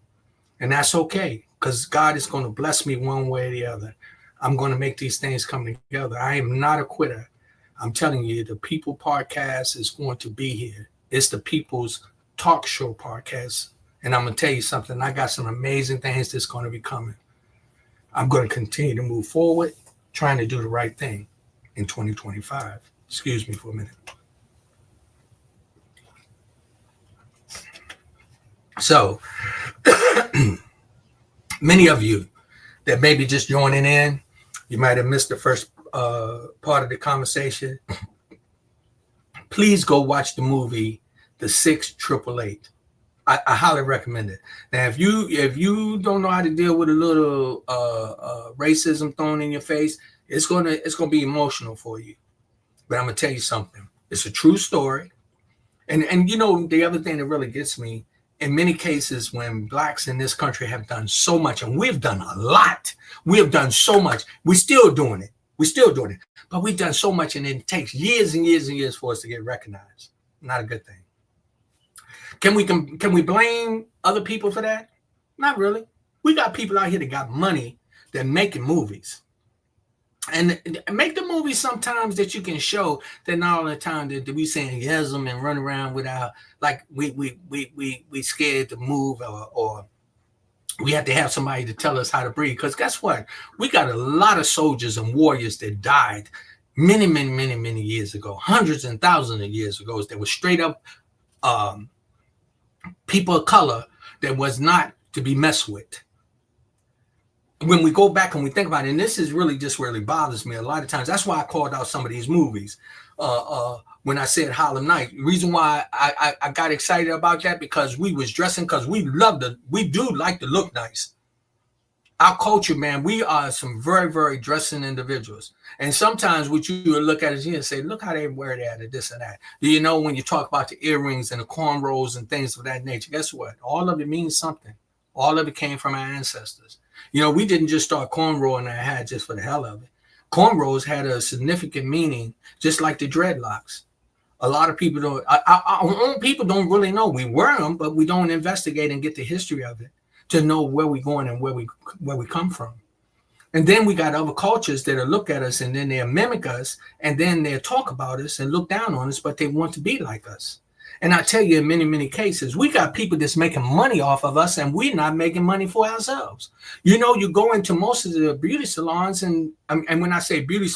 And that's okay because God is going to bless me one way or the other. I'm going to make these things come together. I am not a quitter. I'm telling you, the People Podcast is going to be here. It's the People's Talk Show Podcast. And I'm going to tell you something. I got some amazing things that's going to be coming. I'm going to continue to move forward, trying to do the right thing in 2025. Excuse me for a minute. So, many of you that may be just joining in, you might have missed the first part of the conversation. Please go watch the movie, The 688. I highly recommend it. Now, if you don't know how to deal with a little racism thrown in your face, it's gonna be emotional for you. But I'm gonna tell you something. It's a true story, and you know the other thing that really gets me. In many cases, when blacks in this country have done so much, and we've done a lot, we have done so much. We're still doing it. But we've done so much, and it takes years and years and years for us to get recognized. Not a good thing. Can we blame other people for that? Not really. We got people out here that got money that making movies. And make the movies sometimes that you can show that not all the time that we saying yes'm and run around without like we scared to move or we have to have somebody to tell us how to breathe. Because guess what? We got a lot of soldiers and warriors that died many years ago, hundreds and thousands of years ago, that were straight up people of color that was not to be messed with. When we go back and we think about it, and this is really just really bothers me a lot of times. That's why I called out some of these movies when I said Harlem Night. The reason why I got excited about that because we was dressing because we do like to look nice. Our culture, man, we are some very, very dressing individuals. And sometimes what you would look at is and say, look how they wear that and this and that. Do you know when you talk about the earrings and the cornrows and things of that nature, guess what? All of it means something. All of it came from our ancestors. You know, we didn't just start cornrowing our hat just for the hell of it. Cornrows had a significant meaning, just like the dreadlocks. A lot of people don't. Our own people don't really know. We were them, but we don't investigate and get the history of it to know where we're going and where we come from. And then we got other cultures that'll look at us and then they'll mimic us and then they'll talk about us and look down on us, but they want to be like us. And I tell you, in many, many cases, we got people that's making money off of us and we're not making money for ourselves. You know, you go into most of the beauty salons and when I say beauty,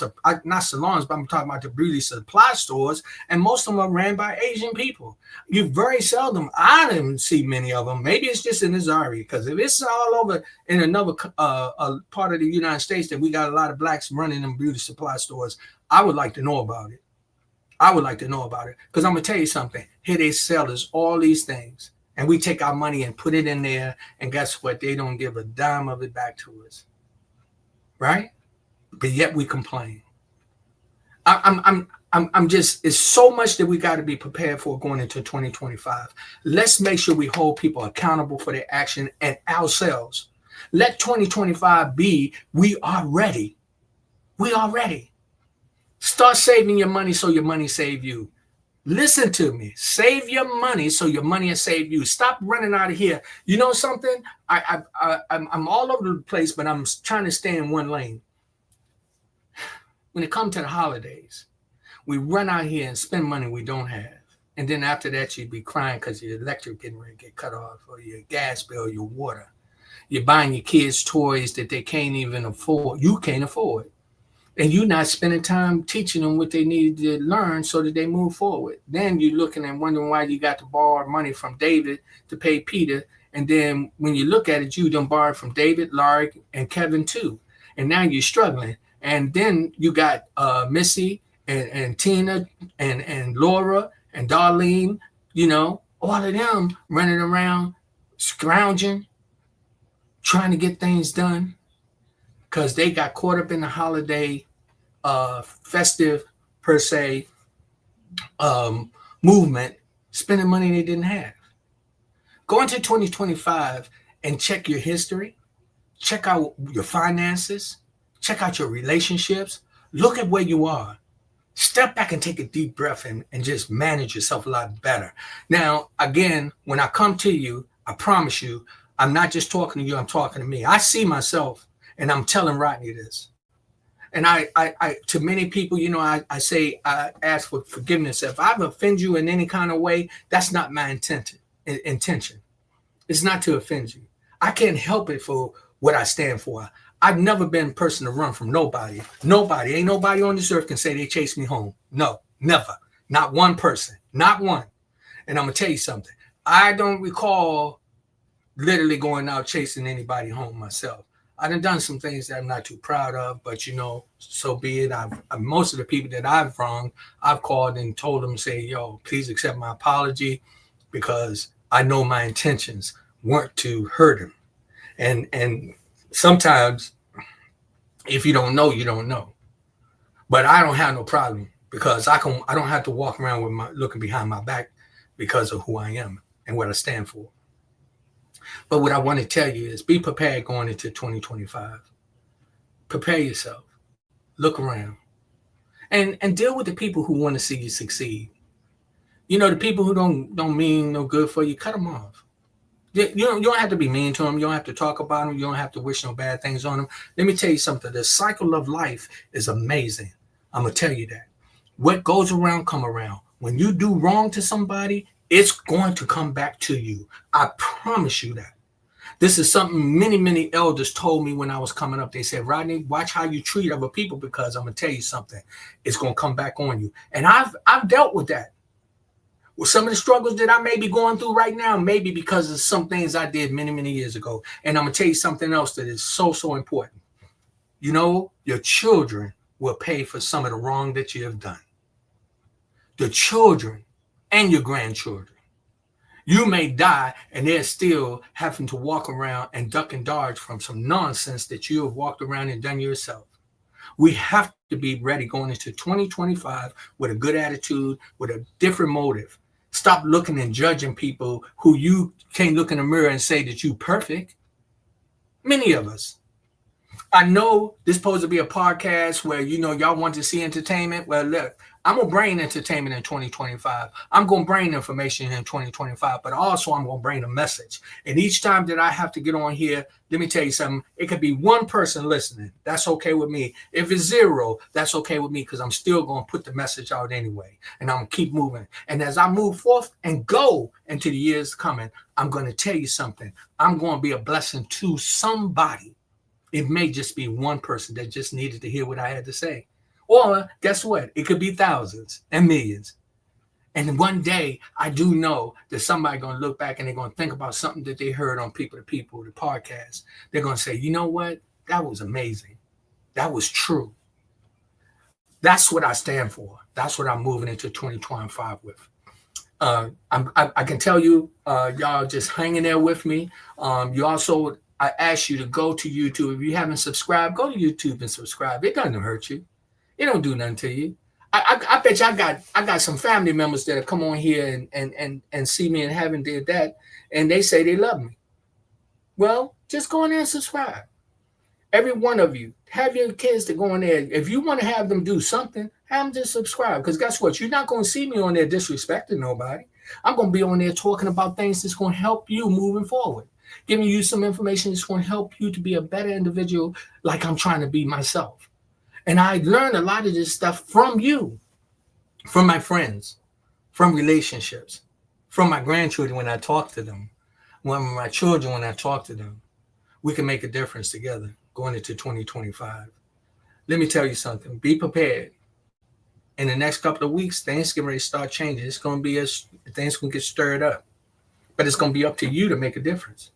not salons, but I'm talking about the beauty supply stores, and most of them are ran by Asian people. You very seldom, I didn't see many of them. Maybe it's just in this area, because if it's all over in another part of the United States that we got a lot of blacks running them beauty supply stores, I would like to know about it. I would like to know about it, because I'm going to tell you something. Here they sell us all these things, and we take our money and put it in there, and guess what? They don't give a dime of it back to us, right? But yet we complain. I'm just, it's so much that we got to be prepared for going into 2025. Let's make sure we hold people accountable for their action and ourselves. Let 2025 be, we are ready. We are ready. Start saving your money so your money save you. Listen to me. Save your money so your money will save you. Stop running out of here. You know something? I'm all over the place, but I'm trying to stay in one lane. When it comes to the holidays, we run out here and spend money we don't have. And then after that, you'd be crying because your electric getting ready to get cut off, or your gas bill, your water. You're buying your kids toys that they can't even afford. You can't afford. And you're not spending time teaching them what they need to learn so that they move forward. Then you're looking and wondering why you got to borrow money from David to pay Peter. And then when you look at it, you done borrowed from David, Larry, and Kevin too. And now you're struggling. And then you got Missy and Tina and Laura and Darlene, you know, all of them running around, scrounging, trying to get things done, because they got caught up in the holiday festive, per se, movement, spending money they didn't have. Go into 2025 and check your history, check out your finances, check out your relationships, look at where you are. Step back and take a deep breath and just manage yourself a lot better. Now, again, when I come to you, I promise you, I'm not just talking to you, I'm talking to me. I see myself. And I'm telling Rodney this. And I to many people, you know, I ask for forgiveness. If I've offended you in any kind of way, that's not my intention. It's not to offend you. I can't help it for what I stand for. I've never been a person to run from nobody. Nobody, ain't nobody on this earth can say they chased me home. No, never. Not one person, not one. And I'm going to tell you something. I don't recall literally going out chasing anybody home myself. I've done some things that I'm not too proud of, but you know, so be it. Most of the people that I've wronged, I've called and told them, say, yo, please accept my apology, because I know my intentions weren't to hurt him. And sometimes if you don't know, you don't know. But I don't have no problem, because I don't have to walk around with looking behind my back because of who I am and what I stand for. But what I want to tell you is be prepared going into 2025. Prepare yourself. Look around. And deal with the people who want to see you succeed. You know, the people who don't mean no good for you, cut them off. You don't have to be mean to them. You don't have to talk about them. You don't have to wish no bad things on them. Let me tell you something. The cycle of life is amazing. I'm going to tell you that. What goes around, come around. When you do wrong to somebody, it's going to come back to you. I promise you that. This is something many, many elders told me when I was coming up. They said, Rodney, watch how you treat other people, because I'm going to tell you something. It's going to come back on you. And I've dealt with that. With some of the struggles that I may be going through right now, maybe because of some things I did many, many years ago. And I'm going to tell you something else that is so, so important. You know, your children will pay for some of the wrong that you have done. The children and your grandchildren. You may die and they're still having to walk around and duck and dodge from some nonsense that you have walked around and done yourself. We have to be ready going into 2025 with a good attitude, with a different motive. Stop looking and judging people who you can't look in the mirror and say that you're perfect. Many of us. I know this supposed to be a podcast where, y'all want to see entertainment. Well, look, I'm going to bring entertainment in 2025. I'm going to bring information in 2025, but also I'm going to bring a message. And each time that I have to get on here, let me tell you something. It could be one person listening. That's okay with me. If it's zero, that's okay with me, because I'm still going to put the message out anyway. And I'm going to keep moving. And as I move forth and go into the years coming, I'm going to tell you something. I'm going to be a blessing to somebody. It may just be one person that just needed to hear what I had to say. Or guess what? It could be thousands and millions. And one day, I do know that somebody going to look back and they're going to think about something that they heard on People to People, the podcast. They're going to say, you know what? That was amazing. That was true. That's what I stand for. That's what I'm moving into 2025 with. I can tell you, y'all just hanging there with me. You also, I ask you to go to YouTube. If you haven't subscribed, go to YouTube and subscribe. It doesn't hurt you. It don't do nothing to you. I bet you I got some family members that have come on here and see me and haven't did that, and they say they love me. Well, just go in there and subscribe. Every one of you, have your kids to go in there. If you want to have them do something, have them just subscribe. Because guess what? You're not going to see me on there disrespecting nobody. I'm going to be on there talking about things that's going to help you moving forward, giving you some information that's going to help you to be a better individual like I'm trying to be myself. And I learned a lot of this stuff from you, from my friends, from relationships, from my grandchildren when I talk to them, from my children when I talk to them. We can make a difference together going into 2025. Let me tell you something. Be prepared. In the next couple of weeks, things get ready to start changing. It's going to be things going to get stirred up. But it's going to be up to you to make a difference.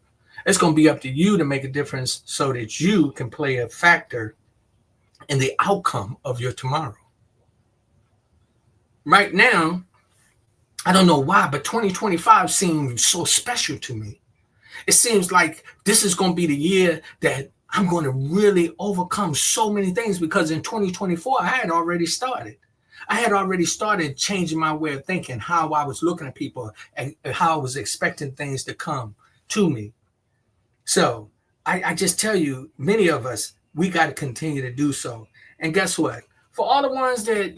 It's going to be up to you to make a difference so that you can play a factor in the outcome of your tomorrow. Right now, I don't know why, but 2025 seems so special to me. It seems like this is going to be the year that I'm going to really overcome so many things, because in 2024, I had already started. I had already started changing my way of thinking, how I was looking at people and how I was expecting things to come to me. So I just tell you, many of us, we got to continue to do so. And guess what? For all the ones that,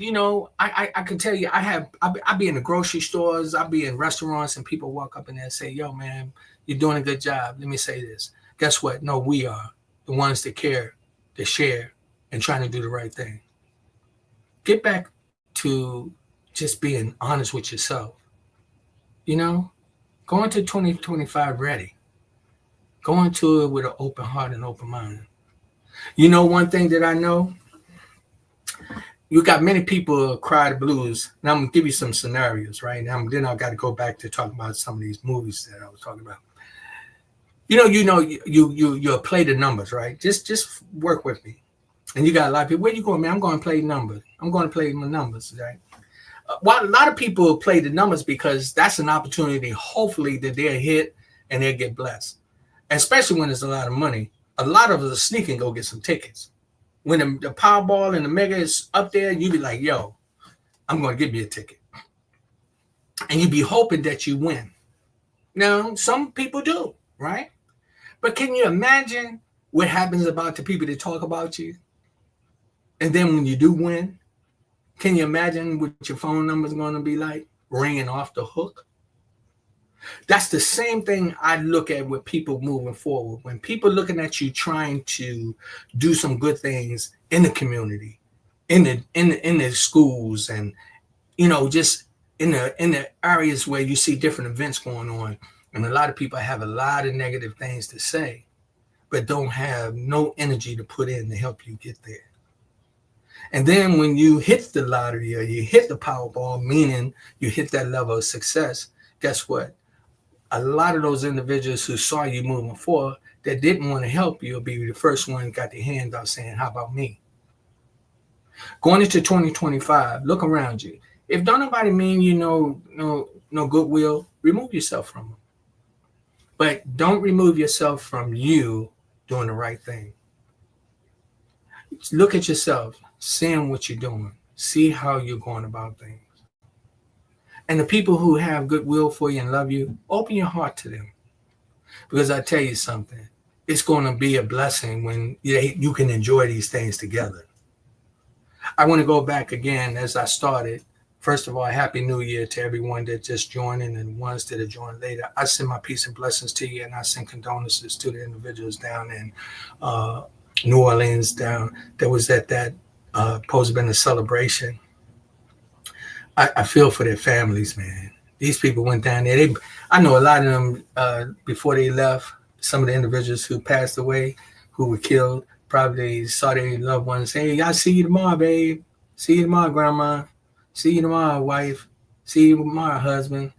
I can tell you, I be in the grocery stores, I be in restaurants, and people walk up in there and say, yo, man, you're doing a good job. Let me say this. Guess what? No, we are the ones that care, that share, and trying to do the right thing. Get back to just being honest with yourself. Go into 2025 ready. Go into it with an open heart and open mind. One thing that I know, you got many people cry the blues, and I'm gonna give you some scenarios, right? And then I got to go back to talk about some of these movies that I was talking about. You play the numbers, right? Just work with me. And you got a lot of people. Where you going, man? I'm going to play numbers. I'm going to play my numbers, right? Well, a lot of people play the numbers because that's an opportunity, hopefully, that they'll hit and they'll get blessed. And especially when there's a lot of money. A lot of us are sneak and go get some tickets. When the Powerball and the Mega is up there, you be like, yo, I'm going to give you a ticket. And you be hoping that you win. Now, some people do, right? But can you imagine what happens about the people that talk about you? And then when you do win, can you imagine what your phone number is going to be like? Ringing off the hook? That's the same thing I look at with people moving forward. When people looking at you trying to do some good things in the community, in the schools, and just in the areas where you see different events going on, and a lot of people have a lot of negative things to say, but don't have no energy to put in to help you get there. And then when you hit the lottery or you hit the Powerball, meaning you hit that level of success, guess what? A lot of those individuals who saw you moving forward that didn't want to help you will be the first one got their hand out saying, how about me? Going into 2025, look around you. If don't nobody mean no goodwill, remove yourself from them. But don't remove yourself from you doing the right thing. Look at yourself, seeing what you're doing, see how you're going about things. And the people who have goodwill for you and love you, open your heart to them. Because I tell you something, it's going to be a blessing when you can enjoy these things together. I want to go back again as I started. First of all, Happy New Year to everyone that just joined in and ones that are joined later. I send my peace and blessings to you, and I send condolences to the individuals down in New Orleans down that was at that supposed to been a celebration. I feel for their families, man. These people went down there. I know a lot of them before they left. Some of the individuals who passed away, who were killed, probably saw their loved ones. Hey, I see you tomorrow, babe. See you tomorrow, grandma. See you tomorrow, wife. See you tomorrow, husband.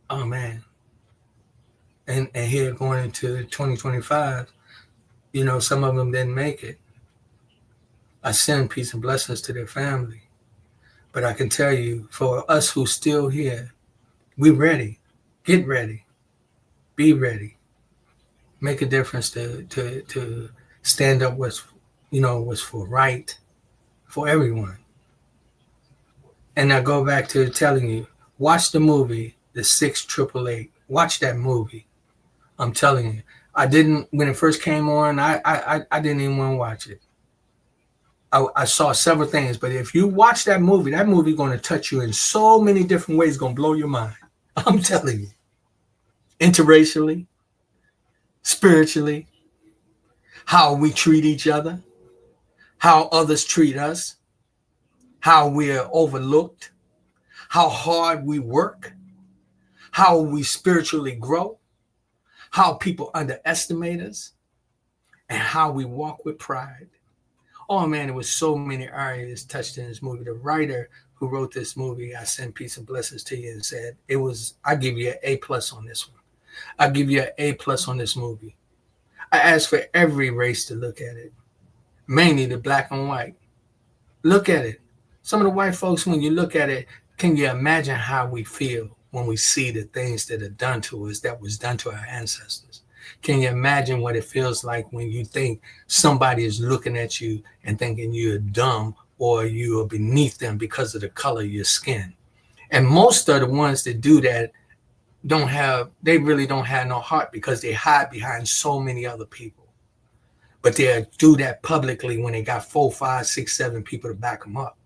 Oh man. And here going into 2025, some of them didn't make it. I send peace and blessings to their family. But I can tell you, for us who's still here, we ready. Get ready. Be ready. Make a difference to stand up what's for right for everyone. And I go back to telling you, watch the movie, The 688. Watch that movie. I'm telling you. I didn't, when it first came on, I didn't even want to watch it. I saw several things, but if you watch that movie going to touch you in so many different ways, going to blow your mind. I'm telling you. Interracially, spiritually, how we treat each other, how others treat us, how we're overlooked, how hard we work, how we spiritually grow, how people underestimate us, and how we walk with pride. Oh man, there was so many areas touched in this movie. The writer who wrote this movie, I send peace and blessings to you, and said, I give you an A+ on this one. I give you an A+ on this movie. I ask for every race to look at it, mainly the black and white. Look at it. Some of the white folks, when you look at it, can you imagine how we feel when we see the things that are done to us, that was done to our ancestors? Can you imagine what it feels like when you think somebody is looking at you and thinking you're dumb or you are beneath them because of the color of your skin? And most of the ones that do that they really don't have no heart because they hide behind so many other people. But they'll do that publicly when they got 4, 5, 6, 7 people to back them up.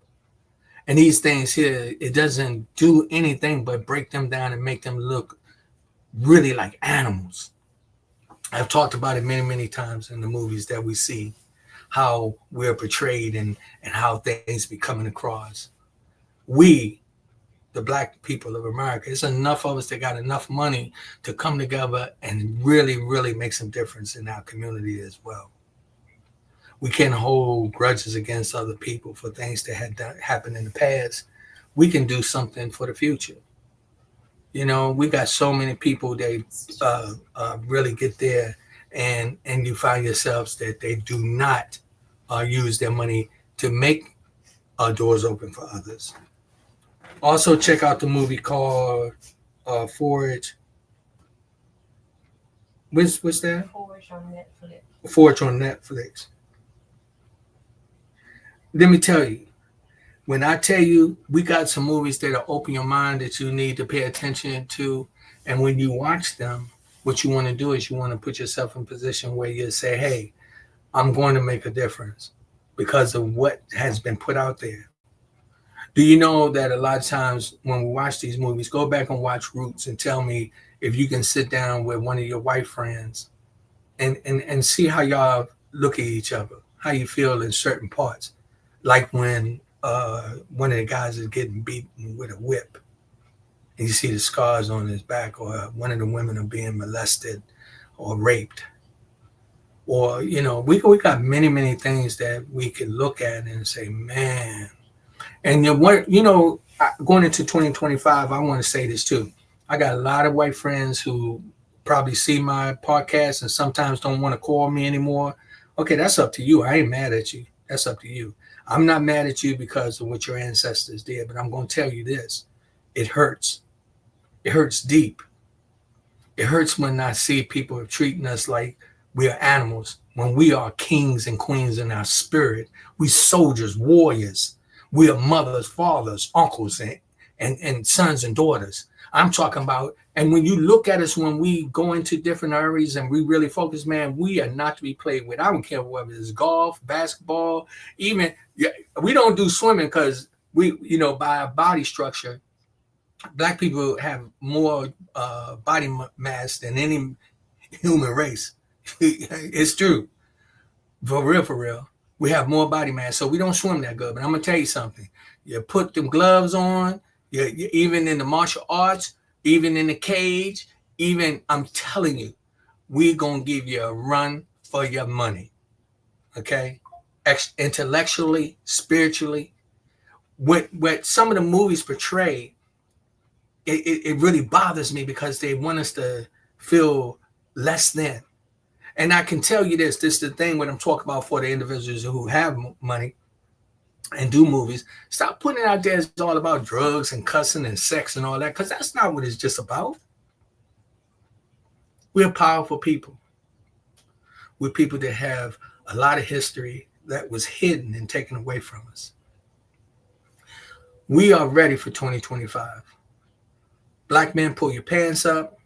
And these things here, it doesn't do anything but break them down and make them look really like animals. I've talked about it many, many times in the movies that we see, how we're portrayed and how things be coming across. We, the black people of America, it's enough of us that got enough money to come together and really, really make some difference in our community as well. We can't hold grudges against other people for things that had happened in the past. We can do something for the future. We got so many people that really get there, and you find yourselves that they do not use their money to make doors open for others. Also, check out the movie called Forge. What's that? Forge on Netflix. Forge on Netflix. Let me tell you, when I tell you we got some movies that'll open your mind that you need to pay attention to, and when you watch them, what you want to do is you want to put yourself in a position where you say, hey, I'm going to make a difference because of what has been put out there. Do you know that a lot of times when we watch these movies, go back and watch Roots and tell me if you can sit down with one of your white friends and see how y'all look at each other, how you feel in certain parts. Like when one of the guys is getting beaten with a whip and you see the scars on his back, or one of the women are being molested or raped. Or, we got many, many things that we can look at and say, man. And going into 2025, I want to say this too. I got a lot of white friends who probably see my podcast and sometimes don't want to call me anymore. Okay, that's up to you. I ain't mad at you. That's up to you. I'm not mad at you because of what your ancestors did, but I'm going to tell you this. It hurts. It hurts deep. It hurts when I see people treating us like we are animals, when we are kings and queens in our spirit. We soldiers, warriors. We are mothers, fathers, uncles, and sons and daughters. I'm talking about, and when you look at us, when we go into different areas and we really focus, man, we are not to be played with. I don't care whether it's golf, basketball, even, yeah, we don't do swimming because we, by our body structure, black people have more body mass than any human race. It's true. For real, for real. We have more body mass, so we don't swim that good. But I'm gonna tell you something. You put them gloves on. You even in the martial arts, even in the cage, even I'm telling you, we're gonna give you a run for your money. Okay, intellectually, spiritually, what some of the movies portray, it really bothers me because they want us to feel less than. And I can tell you this is the thing when I'm talking about for the individuals who have money and do movies. Stop putting it out there it's all about drugs and cussing and sex and all that, because that's not what it's just about. We're powerful people. We're people that have a lot of history that was hidden and taken away from us. We are ready for 2025. Black men, pull your pants up.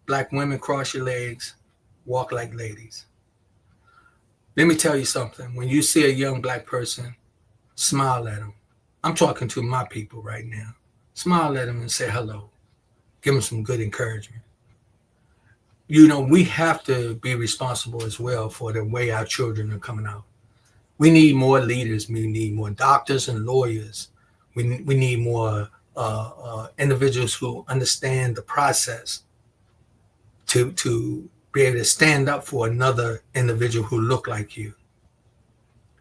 Black women, cross your legs. Walk like ladies. Let me tell you something. When you see a young black person, smile at them. I'm talking to my people right now. Smile at them and say hello. Give them some good encouragement. We have to be responsible as well for the way our children are coming out. We need more leaders. We need more doctors and lawyers. We need more individuals who understand the process to be able to stand up for another individual who look like you.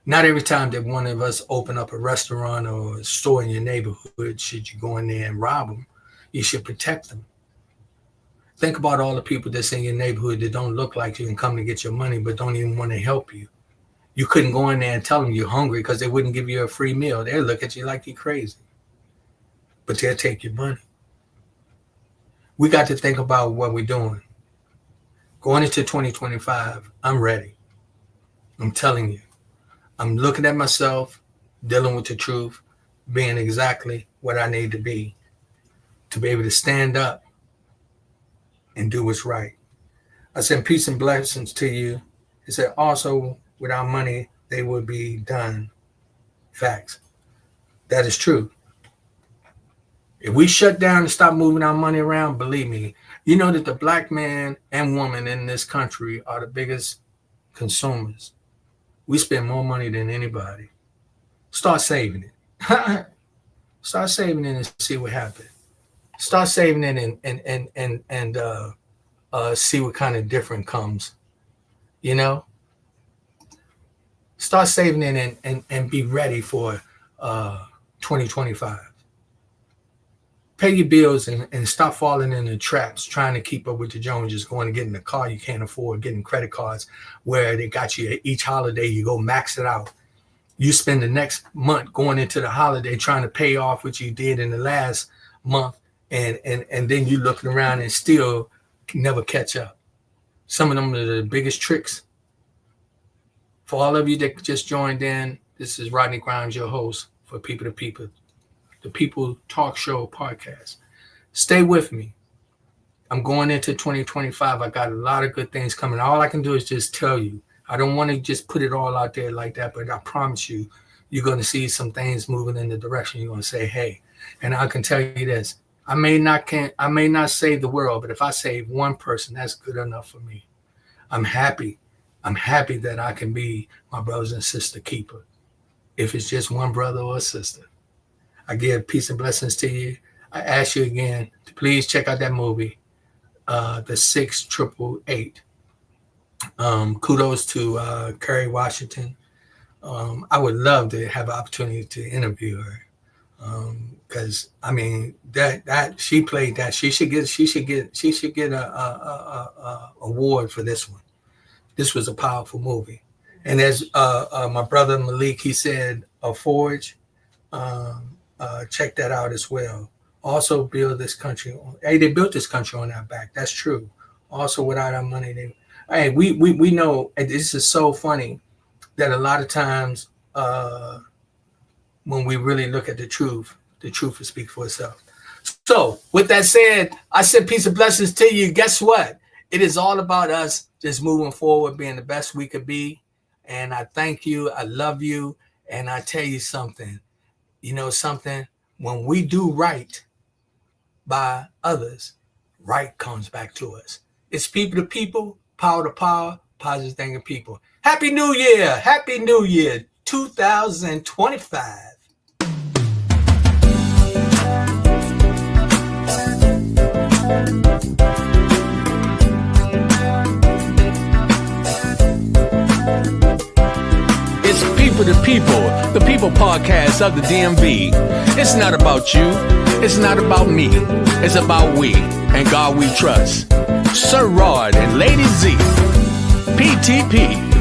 Not every time that one of us open up a restaurant or a store in your neighborhood should you go in there and rob them. You should protect them. Think about all the people that's in your neighborhood that don't look like you and come to get your money but don't even want to help you. You couldn't go in there and tell them you're hungry because they wouldn't give you a free meal. They'll look at you like you're crazy. But they'll take your money. We got to think about what we're doing. Going into 2025, I'm ready. I'm telling you. I'm looking at myself, dealing with the truth, being exactly what I need to be able to stand up and do what's right. I send peace and blessings to you. It said also, without money, they would be done. Facts. That is true. If we shut down and stop moving our money around, believe me, you know that the black man and woman in this country are the biggest consumers. We spend more money than anybody. Start saving it. Start saving it and see what happens. Start saving it and see what kind of different comes. Start saving it and be ready for 2025. Pay your bills and stop falling in the traps, trying to keep up with the Joneses, going to get in the car you can't afford, getting credit cards where they got you each holiday, you go max it out. You spend the next month going into the holiday trying to pay off what you did in the last month, and then you looking around and still never catch up. Some of them are the biggest tricks. For all of you that just joined in, this is Rodney Grimes, your host for People to People, the People Talk Show podcast. Stay with me. I'm going into 2025. I got a lot of good things coming. All I can do is just tell you. I don't want to just put it all out there like that, but I promise you, you're going to see some things moving in the direction you're going to say, hey. And I can tell you this. I may not save the world, but if I save one person, that's good enough for me. I'm happy. I'm happy that I can be my brothers and sister keeper. If it's just one brother or a sister. I give peace and blessings to you. I ask you again to please check out that movie, The 6888. Kudos to Kerry Washington. I would love to have an opportunity to interview her because that she played that. She should get a award for this one. This was a powerful movie. And as my brother Malik, he said, Forge. Check that out as well. Also build this country. They built this country on our back. That's true. Also, without our money, we know. And this is so funny that a lot of times when we really look at the truth will speak for itself. So with that said, I said peace and blessings to you. Guess what? It is all about us just moving forward, being the best we could be. And I thank you. I love you. And I tell you something, something, when we do right by others, right comes back to us. It's people to people, power to power, positive thinking people. Happy New Year. Happy New Year 2025. It's people to people, the people podcast of the DMV. It's not about you, it's not about me, it's about we and God we trust. Sir Rod and Lady Z, PTP.